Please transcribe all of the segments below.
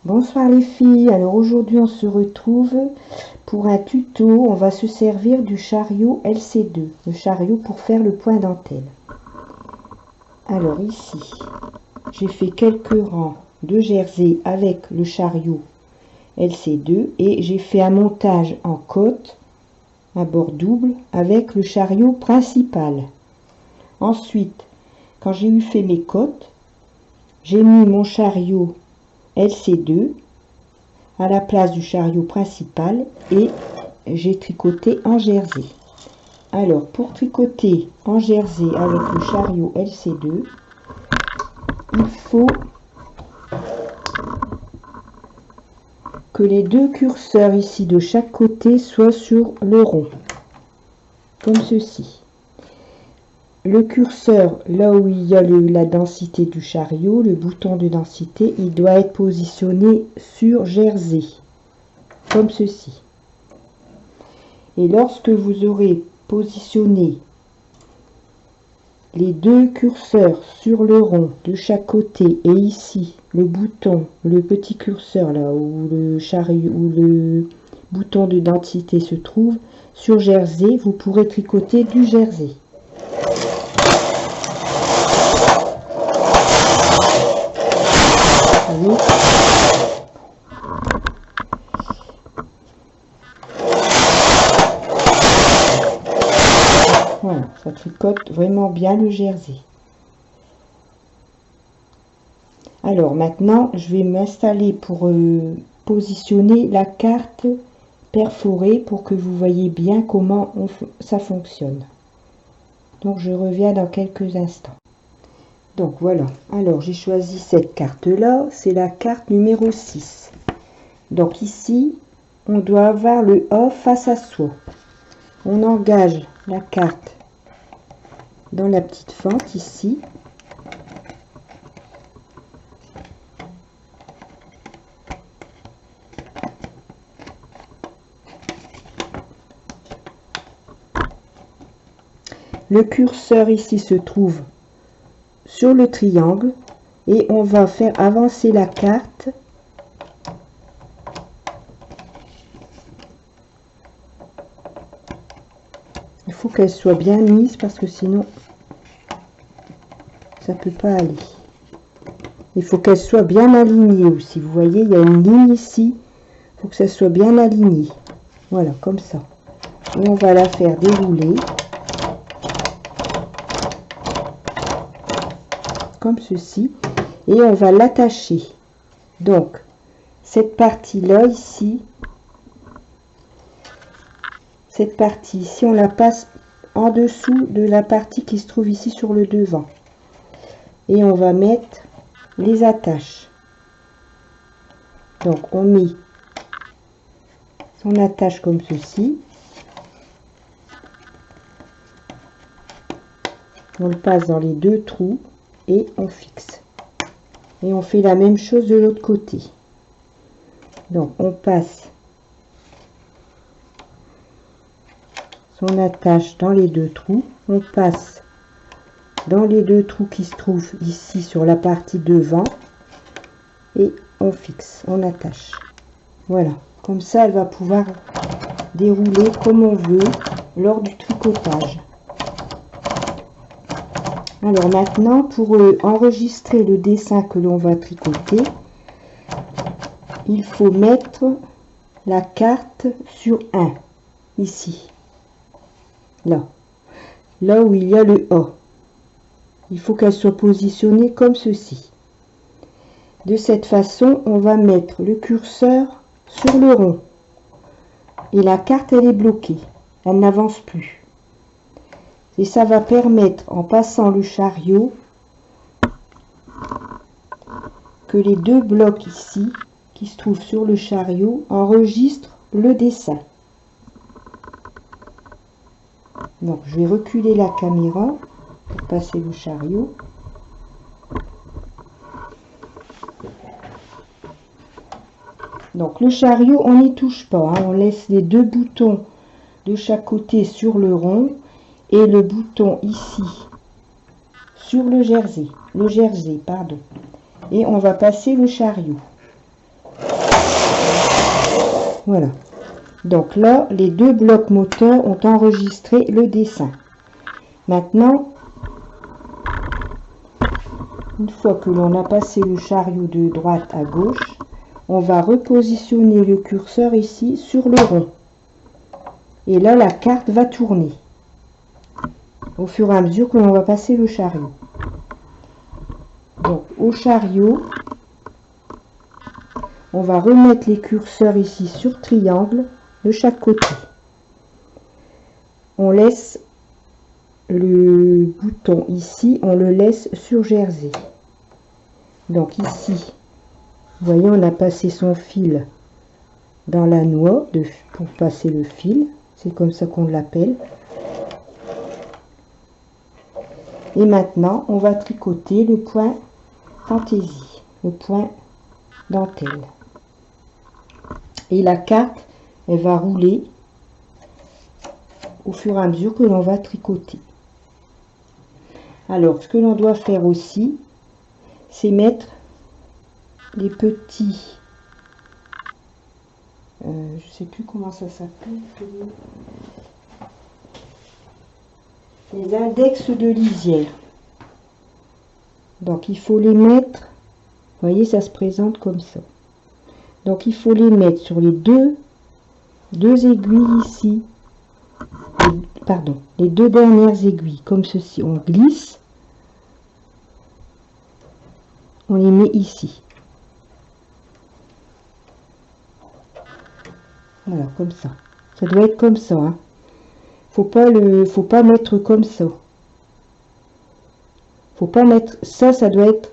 Bonsoir les filles, alors aujourd'hui on se retrouve pour un tuto. On va se servir du chariot LC2, le chariot pour faire le point dentelle. Alors ici, j'ai fait quelques rangs de jersey avec le chariot LC2 et j'ai fait un montage en côte à bord double avec le chariot principal. Ensuite, quand j'ai eu fait mes côtes, j'ai mis mon chariot LC2 à la place du chariot principal et j'ai tricoté en jersey. Alors pour tricoter en jersey avec le chariot LC2, il faut que les deux curseurs ici de chaque côté soient sur le rond, comme ceci. Le curseur, là où il y a la densité du chariot, le bouton de densité, il doit être positionné sur jersey, comme ceci. Et lorsque vous aurez positionné les deux curseurs sur le rond de chaque côté et ici le bouton, le petit curseur là où le chariot ou le bouton de densité se trouve sur jersey, vous pourrez tricoter du jersey. Voilà, ça tricote vraiment bien le jersey. Alors maintenant, je vais m'installer pour positionner la carte perforée pour que vous voyez bien comment ça fonctionne. Donc je reviens dans quelques instants. Donc voilà, alors j'ai choisi cette carte là, c'est la carte numéro 6. Donc ici, on doit avoir le A face à soi. On engage la carte dans la petite fente ici. Le curseur ici se trouve sur le triangle et on va faire avancer la carte il faut qu'elle soit bien mise parce que sinon ça peut pas aller. Il faut qu'elle soit bien alignée aussi. Vous voyez, il y a une ligne ici, il faut que ça soit bien aligné. Voilà, comme ça. Et on va la faire dérouler comme ceci et on va l'attacher. Donc cette partie là ici, cette partie ici, on la passe en dessous de la partie qui se trouve ici sur le devant et on va mettre les attaches. Donc on met son attache comme ceci, on le passe dans les deux trous et on fixe. Et on fait la même chose de l'autre côté. Donc on passe son attache dans les deux trous, on passe dans les deux trous qui se trouvent ici sur la partie devant et on fixe, on attache. Voilà, comme ça elle va pouvoir dérouler comme on veut lors du tricotage. Alors maintenant, pour enregistrer le dessin que l'on va tricoter, il faut mettre la carte sur 1, ici, là où il y a le A. Il faut qu'elle soit positionnée comme ceci. De cette façon, on va mettre le curseur sur le rond. Et la carte, elle est bloquée, elle n'avance plus. Et ça va permettre, en passant le chariot, que les deux blocs ici, qui se trouvent sur le chariot, enregistrent le dessin. Donc, je vais reculer la caméra pour passer le chariot. Donc, le chariot, on n'y touche pas, hein, on laisse les deux boutons de chaque côté sur le rond. Et le bouton ici sur le jersey, pardon, et on va passer le chariot. Voilà. Donc là, les deux blocs moteurs ont enregistré le dessin. Maintenant, une fois que l'on a passé le chariot de droite à gauche, on va repositionner le curseur ici sur le rond. Et là, la carte va tourner au fur et à mesure que l'on va passer le chariot. Donc, au chariot, on va remettre les curseurs ici sur triangle de chaque côté. On laisse le bouton ici, on le laisse sur jersey. Donc ici, vous voyez, on a passé son fil dans la noix pour passer le fil. C'est comme ça qu'on l'appelle. Et maintenant, on va tricoter le point fantaisie, le point dentelle. Et la carte, elle va rouler au fur et à mesure que l'on va tricoter. Alors, ce que l'on doit faire aussi, c'est mettre les petits, je sais plus comment ça s'appelle, les index de lisière. Donc, il faut les mettre, vous voyez, ça se présente comme ça. Donc, il faut les mettre sur les deux aiguilles ici. Pardon, les deux dernières aiguilles, comme ceci. On glisse. On les met ici. Voilà, comme ça. Ça doit être comme ça. Hein. Faut pas mettre comme ça. Faut pas mettre ça, ça doit être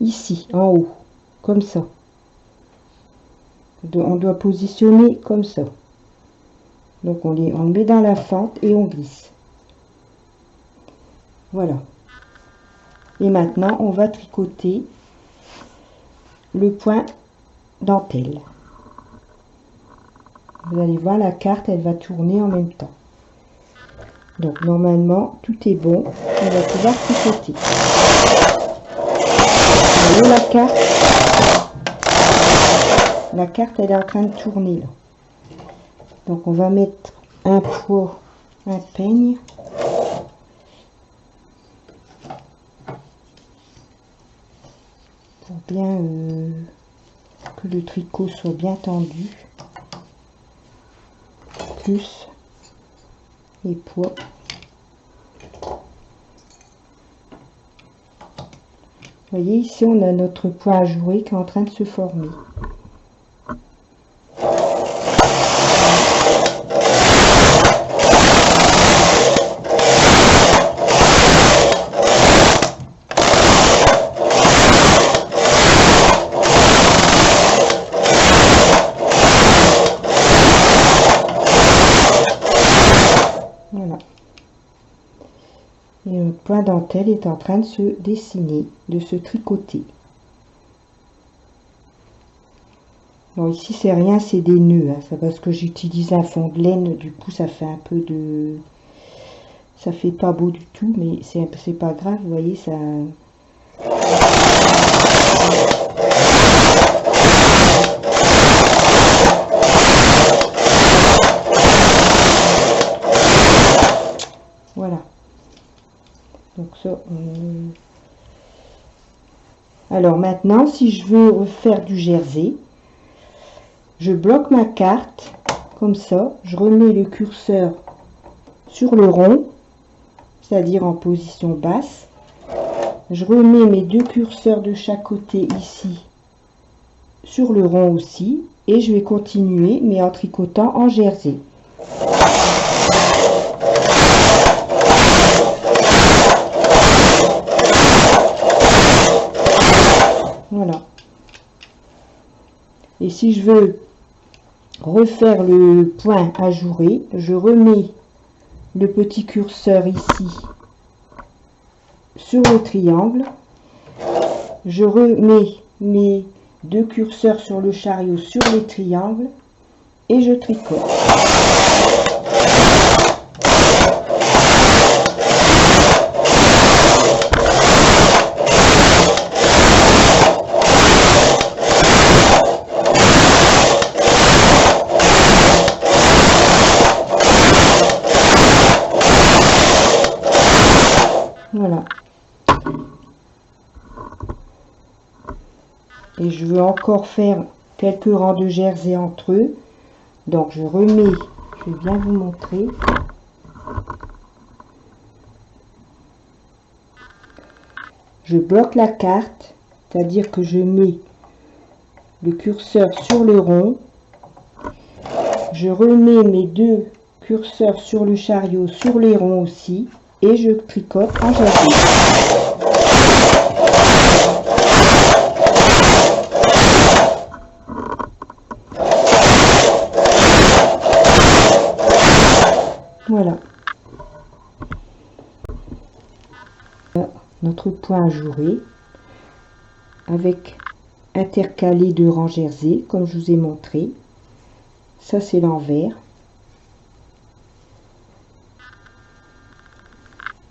ici, en haut. Comme ça. On doit positionner comme ça. Donc on le met dans la fente et on glisse. Voilà. Et maintenant on va tricoter le point dentelle. Vous allez voir, la carte elle va tourner en même temps. Donc normalement tout est bon. On va pouvoir tricoter. Vous voyez la carte elle est en train de tourner là. Donc on va mettre un pot, un peigne. Pour bien que le tricot soit bien tendu. Plus les poids. Vous voyez, ici on a notre point ajouré qui est en train de se former. Voilà. Et notre point dentelle est en train de se dessiner, de se tricoter. Bon, ici c'est rien, c'est des nœuds, hein. C'est parce que j'utilise un fond de laine, du coup ça fait un peu de... Ça fait pas beau du tout, mais c'est pas grave, vous voyez, ça... Voilà. Donc ça... Alors maintenant, si je veux refaire du jersey, je bloque ma carte, comme ça, je remets le curseur sur le rond, c'est-à-dire en position basse. Je remets mes deux curseurs de chaque côté ici, sur le rond aussi, et je vais continuer, mais en tricotant en jersey. Voilà. Et si je veux refaire le point ajouré, je remets le petit curseur ici sur le triangle, je remets mes deux curseurs sur le chariot sur les triangles et je tricote. et je veux encore faire quelques rangs de jersey entre eux. Donc je remets, je vais bien vous montrer. Je bloque la carte, c'est-à-dire que je mets le curseur sur le rond. Je remets mes deux curseurs sur le chariot, sur les ronds aussi, et je tricote en jersey. Voilà. Notre point ajouré avec intercalé de rangs jersey comme je vous ai montré. Ça c'est l'envers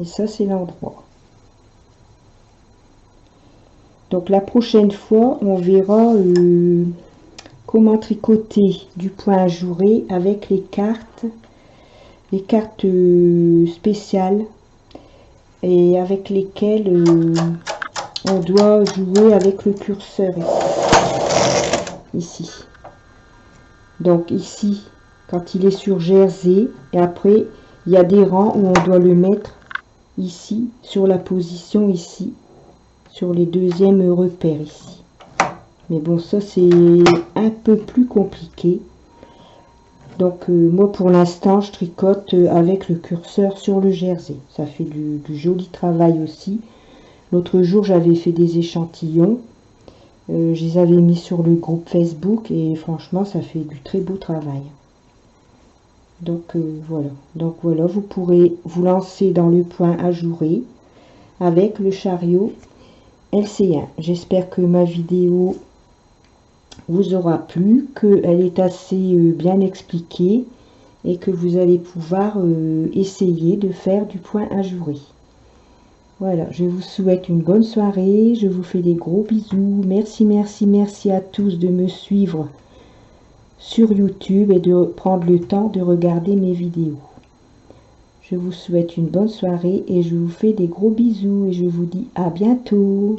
et ça c'est l'endroit. Donc la prochaine fois on verra comment tricoter du point ajouré avec les cartes spéciales et avec lesquelles on doit jouer avec le curseur ici. Donc ici, quand il est sur jersey, et après il y a des rangs où on doit le mettre ici, sur la position ici, sur les deuxièmes repères ici. Mais bon, ça c'est un peu plus compliqué. Donc moi pour l'instant je tricote avec le curseur sur le jersey. Ça fait du joli travail aussi. L'autre jour j'avais fait des échantillons. Je les avais mis sur le groupe Facebook et franchement ça fait du très beau travail. Donc voilà. Donc voilà, vous pourrez vous lancer dans le point ajouré avec le chariot LC1. J'espère que ma vidéo vous aura plu, qu'elle est assez bien expliquée et que vous allez pouvoir essayer de faire du point ajouré. Voilà, je vous souhaite une bonne soirée, je vous fais des gros bisous, merci à tous de me suivre sur YouTube et de prendre le temps de regarder mes vidéos. Je vous souhaite une bonne soirée et je vous fais des gros bisous et je vous dis à bientôt.